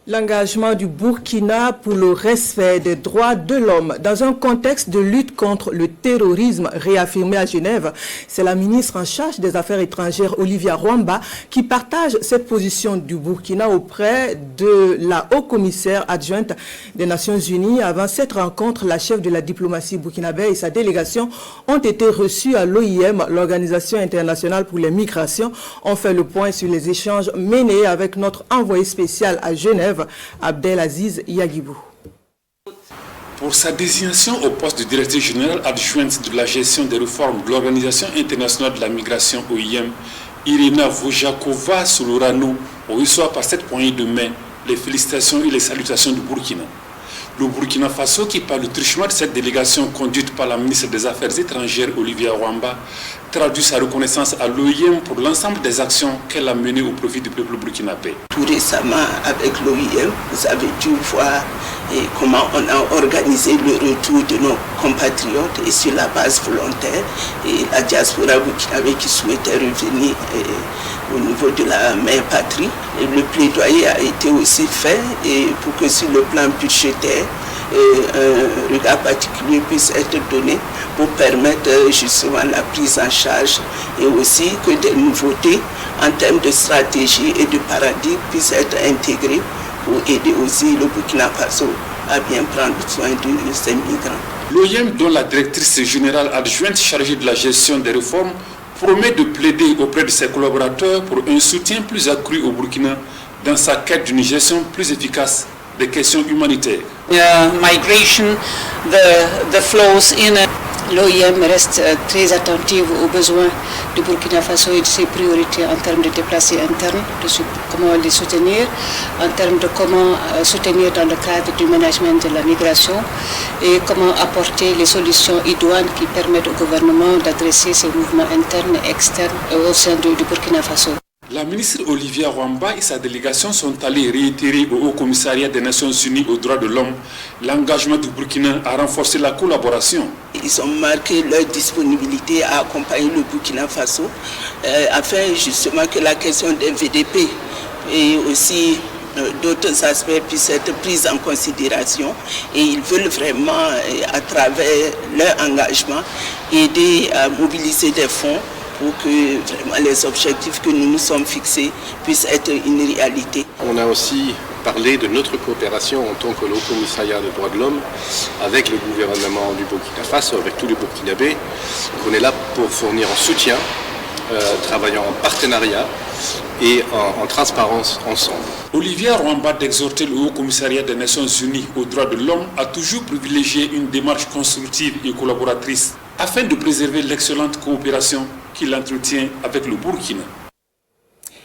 L'engagement du Burkina pour le respect des droits de l'homme dans un contexte de lutte contre le terrorisme réaffirmé à Genève, c'est la ministre en charge des Affaires étrangères Olivia Rwamba qui partage cette position du Burkina auprès de la haut-commissaire adjointe des Nations Unies. Avant cette rencontre, la chef de la diplomatie burkinabé et sa délégation ont été reçus à l'OIM, l'Organisation internationale pour les migrations. On fait le point sur les échanges menés avec notre envoyé spécial à Genève, Abdelaziz Yagibou. Pour sa désignation au poste de directrice générale adjointe de la gestion des réformes de l'Organisation internationale de la migration OIM, Irina Vojakova-Solorano reçoit par cette poignée de main les félicitations et les salutations du Burkina. Le Burkina Faso, qui par le truchement de cette délégation conduite par la ministre des Affaires étrangères Olivia Rwamba, traduit sa reconnaissance à l'OIM pour l'ensemble des actions qu'elle a menées au profit du peuple burkinabé. Tout récemment, avec l'OIM, vous avez dû voir comment on a organisé le retour de nos compatriotes et sur la base volontaire et la diaspora burkinabé qui souhaitait revenir au niveau de la mère patrie. Et le plaidoyer a été aussi fait et pour que sur le plan budgétaire, un regard particulier puisse être donné pour permettre justement la prise en charge et aussi que des nouveautés en termes de stratégie et de paradigme puissent être intégrées pour aider aussi le Burkina Faso à bien prendre soin de ces migrants. L'OIM, dont la directrice générale adjointe chargée de la gestion des réformes, promet de plaider auprès de ses collaborateurs pour un soutien plus accru au Burkina dans sa quête d'une gestion plus efficace des questions humanitaires. Migration, the flows in l'OIM reste très attentive aux besoins du Burkina Faso et de ses priorités en termes de déplacés internes, de comment les soutenir, en termes de comment soutenir dans le cadre du management de la migration et comment apporter les solutions idoines qui permettent au gouvernement d'adresser ces mouvements internes et externes au sein du Burkina Faso. La ministre Olivia Rwamba et sa délégation sont allés réitérer au Haut-Commissariat des Nations Unies aux droits de l'homme l'engagement du Burkina à renforcer la collaboration. Ils ont marqué leur disponibilité à accompagner le Burkina Faso afin justement que la question des VDP et aussi d'autres aspects puissent être pris en considération et ils veulent vraiment, à travers leur engagement, aider à mobiliser des fonds pour que vraiment les objectifs que nous nous sommes fixés puissent être une réalité. On a aussi parlé de notre coopération en tant que Haut Commissariat des droits de l'homme avec le gouvernement du Burkina Faso, avec tous les Burkinabés. On est là pour fournir un soutien, travaillant en partenariat et en transparence ensemble. Olivia Rwamba d'exhorter le Haut Commissariat des Nations Unies aux droits de l'homme a toujours privilégié une démarche constructive et collaboratrice afin de préserver l'excellente coopération qu'il entretient avec le Burkina.